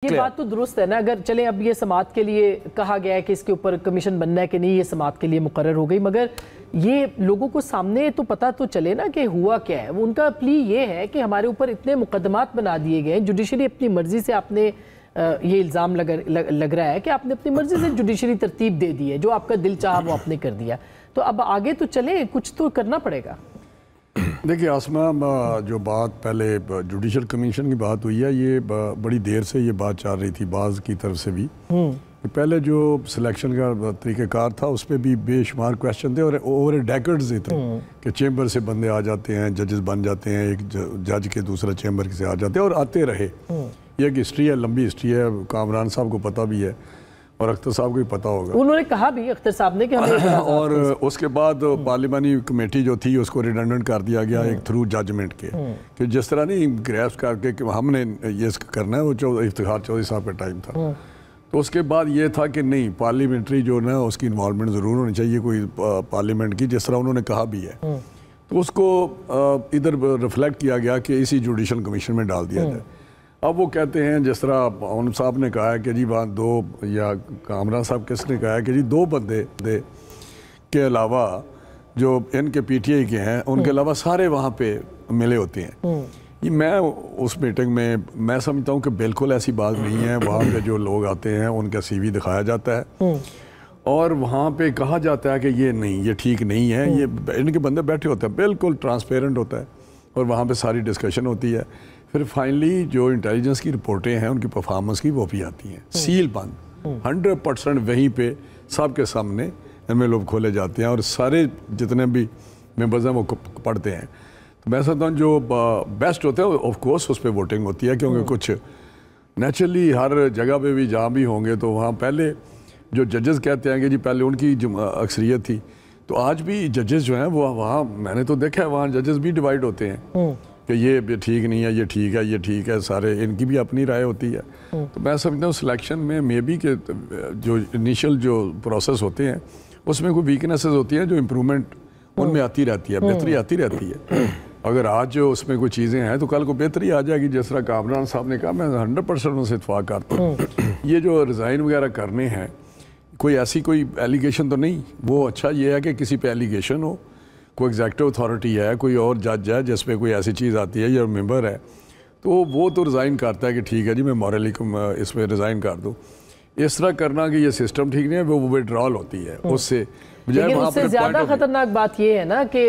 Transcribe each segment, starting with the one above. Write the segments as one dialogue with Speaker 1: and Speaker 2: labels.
Speaker 1: یہ بات تو درست ہے نا. اگر چلیں اب یہ سماعت کے لیے کہا گیا ہے کہ اس کے اوپر کمیشن بننا ہے کہ نہیں, یہ سماعت کے لیے مقرر ہو گئی, مگر یہ لوگوں کو سامنے تو پتہ تو چلے نا کہ ہوا کیا ہے. ان کا پلی یہ ہے کہ ہمارے اوپر اتنے مقدمات بنا دیے گئے ہیں, جوڈیشری اپنی مرضی سے آپ نے یہ الزام لگ رہا ہے کہ آپ نے اپنی مرضی سے جوڈیشری ترتیب دے دی ہے, جو آپ کا دل چاہا وہ آپ نے کر دیا. تو اب آگے تو چلے, کچھ تو کرنا پڑے گا.
Speaker 2: دیکھیے آسمہ, جو بات پہلے جوڈیشل کمیشن کی بات ہوئی ہے, یہ بڑی دیر سے یہ بات چل رہی تھی بعض کی طرف سے بھی. پہلے جو سلیکشن کا طریقہ کار تھا اس پہ بھی بے شمار کویسچن تھے, اور اوور ڈیکڈز تھے کہ چیمبر سے بندے آ جاتے ہیں, ججز بن جاتے ہیں, ایک جج کے دوسرا چیمبر سے آ جاتے ہیں اور آتے رہے. یہ ایک ہسٹری ہے, لمبی ہسٹری ہے, کامران صاحب کو پتہ بھی ہے اور اختر صاحب کو بھی پتہ ہوگا.
Speaker 1: انہوں نے کہا بھی اختر صاحب نے کہ ہمیں
Speaker 2: اور اس کے بعد پارلیمانی کمیٹی جو تھی اس کو ریڈنڈنٹ کر دیا گیا ایک تھرو ججمنٹ کے, کہ جس طرح نہیں گریفس کر کے کہ ہم نے یہ کرنا ہے, وہ افتخار چودھری صاحب کا ٹائم تھا. تو اس کے بعد یہ تھا کہ نہیں, پارلیمنٹری جو نا اس کی انوالومنٹ ضرور ہونی چاہیے کوئی پارلیمنٹ کی, جس طرح انہوں نے کہا بھی ہے. تو اس کو ادھر ریفلیکٹ کیا گیا کہ اسی جوڈیشل کمیشن میں ڈال دیا جائے. اب وہ کہتے ہیں جس طرح اونم صاحب نے کہا ہے کہ جی وہاں دو, یا کامران صاحب کس نے کہا ہے کہ جی دو بندے کے علاوہ جو ان کے پی ٹی آئی کے ہیں ان کے علاوہ سارے وہاں پہ ملے ہوتے ہیں. یہ میں اس میٹنگ میں سمجھتا ہوں کہ بالکل ایسی بات نہیں ہے. وہاں پہ جو لوگ آتے ہیں ان کا سی وی دکھایا جاتا ہے اور وہاں پہ کہا جاتا ہے کہ یہ نہیں, یہ ٹھیک نہیں ہے, یہ ان کے بندے بیٹھے ہوتے ہیں, بالکل ٹرانسپیرنٹ ہوتا ہے, اور وہاں پہ ساری ڈسکشن ہوتی ہے. پھر فائنلی جو انٹیلیجنس کی رپورٹیں ہیں ان کی پرفارمنس کی وہ بھی آتی ہیں, سیل بند 100% وہیں پہ سب کے سامنے ان میں لوگ کھولے جاتے ہیں, اور سارے جتنے بھی ممبرز ہیں وہ پڑھتے ہیں. تو میں سمجھتا ہوں جو بیسٹ ہوتا ہے آف کورس اس پہ ووٹنگ ہوتی ہے, کیونکہ کچھ نیچرلی ہر جگہ پہ بھی جہاں بھی ہوں گے تو وہاں پہلے جو ججز کہتے ہیں کہ جی پہلے ان کی اکثریت تھی, تو آج بھی ججز جو ہیں وہ وہاں میں نے تو دیکھا ہے وہاں ججز بھی ڈیوائیڈ ہوتے ہیں کہ یہ ٹھیک نہیں ہے, یہ ٹھیک ہے, یہ ٹھیک ہے, سارے ان کی بھی اپنی رائے ہوتی ہے. تو میں سمجھتا ہوں سلیکشن میں مے بی کہ جو انیشل جو پروسیس ہوتے ہیں اس میں کوئی ویکنیسز ہوتی ہیں جو امپرومنٹ ان میں آتی رہتی ہے, بہتری آتی رہتی ہے. اگر آج اس میں کوئی چیزیں ہیں تو کل کو بہتری آ جائے گی. جس طرح کامران صاحب نے کہا, میں 100% ان سے اتفاق کرتا ہوں. یہ جو ریزائن وغیرہ کرنے ہیں, کوئی ایسی کوئی ایلیگیشن تو نہیں, وہ اچھا یہ ہے کہ کسی پہ ایلیگیشن ہو, کوئی ایگزیکٹو اتھارٹی ہے, کوئی اور جج ہے جس پہ کوئی ایسی چیز آتی ہے یا ممبر ہے, تو وہ تو ریزائن کرتا ہے کہ ٹھیک ہے جی میں مورلی اس پہ ریزائن کر دوں. اس طرح کرنا کہ یہ سسٹم ٹھیک نہیں ہے, وہ وڈرال ہوتی ہے اس سے.
Speaker 1: لیکن اس سے زیادہ خطرناک بات یہ ہے نا کہ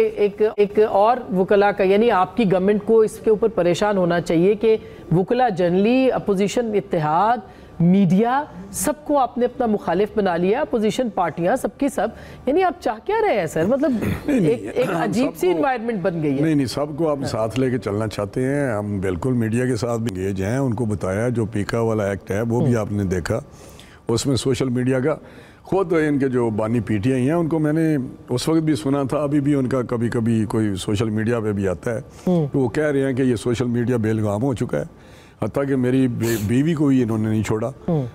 Speaker 1: ایک اور وکلا کا, یعنی آپ کی گورنمنٹ کو اس کے اوپر پریشان ہونا چاہیے کہ وکلا جنرلی, اپوزیشن اتحاد, میڈیا, سب کو آپ نے اپنا مخالف بنا لیا, اپوزیشن پارٹیاں سب کی سب, یعنی آپ چاہ کیا رہے ہیں سر؟ مطلب ایک عجیب سی انوائرمنٹ بن گئی ہے.
Speaker 2: نہیں, سب کو آپ ساتھ لے کے چلنا چاہتے ہیں. ہم بالکل میڈیا کے ساتھ بھی انگیج ہیں, ان کو بتایا جو پیکا والا ایکٹ ہے وہ بھی آپ نے دیکھا, اس میں سوشل میڈیا کا خود ان کے جو بانی پی ٹی آئی ہیں ان کو میں نے اس وقت بھی سنا تھا, ابھی بھی ان کا کبھی کبھی کوئی سوشل میڈیا پہ بھی آتا ہے تو وہ کہہ رہے ہیں کہ یہ سوشل میڈیا بیلگام ہو چکا ہے, حتیٰ کہ میری بیوی کو بھی انہوں نے نہیں چھوڑا,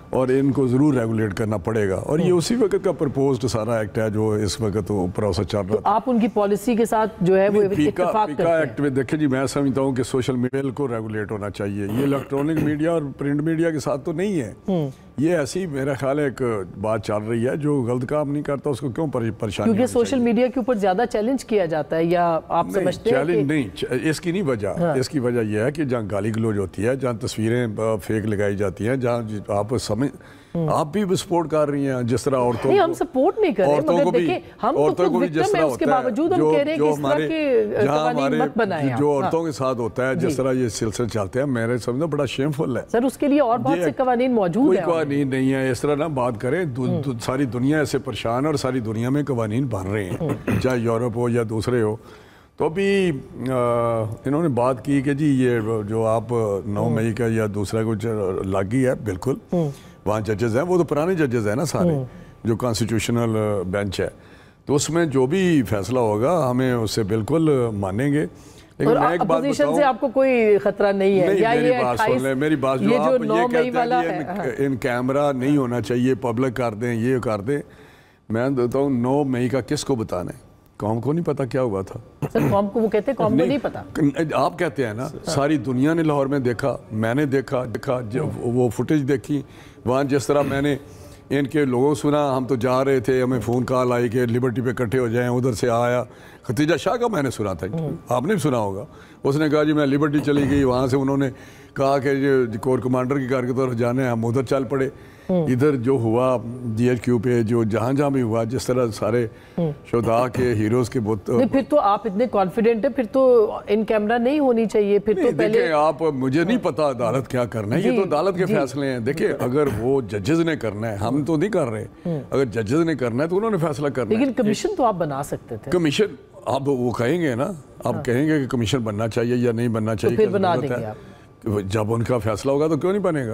Speaker 2: اور ان کو ضرور ریگولیٹ کرنا پڑے گا. اور یہ اسی وقت کا پرپوزڈ سارا ایکٹ ہے جو اس وقت پروسیس چل رہا ہے.
Speaker 1: آپ ان کی پالیسی کے ساتھ جو ہے وہ اتفاق کرتے ہیں؟
Speaker 2: ایکٹ میں دیکھیں جی, میں سمجھتا ہوں کہ سوشل میڈیا کو ریگولیٹ ہونا چاہیے. یہ الیکٹرانک میڈیا اور پرنٹ میڈیا کے ساتھ تو نہیں ہے. یہ ایسی میرا خیال ہے ایک بات چل رہی ہے, جو غلط کام نہیں کرتا اس کو کیوں پریشانی؟
Speaker 1: کیونکہ سوشل میڈیا کے اوپر زیادہ چیلنج کیا جاتا ہے, یا آپ سمجھتے ہیں؟
Speaker 2: چیلنج نہیں, اس کی نہیں وجہ. اس کی وجہ یہ ہے کہ جہاں گالی گلوچ ہوتی ہے, جہاں تصویریں فیک لگائی جاتی ہیں, جہاں آپ بھی سپورٹ کر رہی ہیں جس طرح عورتوں
Speaker 1: نہیں, ہم سپورٹ نہیں کر رہے, مگر دیکھیں ہم تو خود وکٹم ہیں, اس کے باوجود ہم کہہ رہے ہیں کہ اس طرح کے قوانین مت بنائیں.
Speaker 2: جو عورتوں کے ساتھ ہوتا ہے, جس طرح یہ سلسلے چلتے ہیں, میرے سمجھنا بڑا شیمفل ہے.
Speaker 1: سر اس کے لیے اور بہت سے قوانین موجود ہیں.
Speaker 2: کوئی قوانین نہیں ہے, اس طرح نہ بات کریں. ساری دنیا ایسے پریشان ہے اور ساری دنیا میں قوانین بن رہے ہیں, چاہے یورپ ہو یا دوسرے ہو. تو ابھی انہوں نے بات کی کہ جی یہ جو آپ 9 مئی کا یا دوسرا کچھ لاگی ہے, بالکل وہاں ججز ہیں, وہ تو پرانے ججز ہیں نا سارے, جو کانسٹیٹیوشنل بینچ ہے, تو اس میں جو بھی فیصلہ ہوگا ہمیں اسے بالکل مانیں گے.
Speaker 1: اور اپوزیشن سے آپ کو کوئی خطرہ نہیں ہے؟
Speaker 2: میری بات سن لیں, میری بات جو آپ یہ کہتے ہیں ان کیمرہ نہیں ہونا چاہیے, پبلک کر دیں, یہ کر دیں. میں دیتا ہوں 9 مئی کا کس کو بتانا ہے؟ قوم کو نہیں پتا کیا ہوا تھا.
Speaker 1: سر قوم کو وہ کہتے ہیں قوم کو نہیں پتا.
Speaker 2: آپ کہتے ہیں نا ساری دنیا نے لاہور میں دیکھا, میں نے دیکھا وہ فوٹیج دیکھی وہاں, جس طرح میں نے ان کے لوگوں سنا, ہم تو جا رہے تھے, ہمیں فون کال آئی کہ لبرٹی پہ اکٹھے ہو جائیں, ادھر سے آیا ختیجہ شاہ کا میں نے سنا تھا, آپ نے بھی سنا ہوگا. اس نے کہا جی میں لبرٹی چلی گئی, وہاں سے انہوں نے کہا کہ یہ کور کمانڈر کی کار کی طرف جانے ہیں, ہم ادھر چل پڑے. ادھر جو ہوا جی ایچ کیو پہ جو جہاں بھی ہوا, جس طرح سارے شہداء کے ہیروز کے بت,
Speaker 1: پھر تو آپ اتنے کانفیڈنٹ ہیں, پھر تو ان کیمرہ نہیں ہونی چاہیے. پھر تو پہلے
Speaker 2: دیکھیں آپ, مجھے نہیں پتا عدالت کیا کرنا ہے, یہ تو عدالت کے فیصلے ہیں. دیکھیں اگر وہ ججز نے کرنا ہے, ہم تو نہیں کر رہے, اگر ججز نے کرنا ہے تو انہوں نے فیصلہ کرنا ہے.
Speaker 1: لیکن کمیشن تو آپ بنا سکتے تھے.
Speaker 2: کمیشن اب وہ کہیں گے نا, آپ کہیں گے کہ کمیشن بننا چاہیے یا نہیں بننا چاہیے,
Speaker 1: پھر بنا دیں گے آپ.
Speaker 2: جب ان کا فیصلہ ہوگا تو کیوں نہیں بنے گا.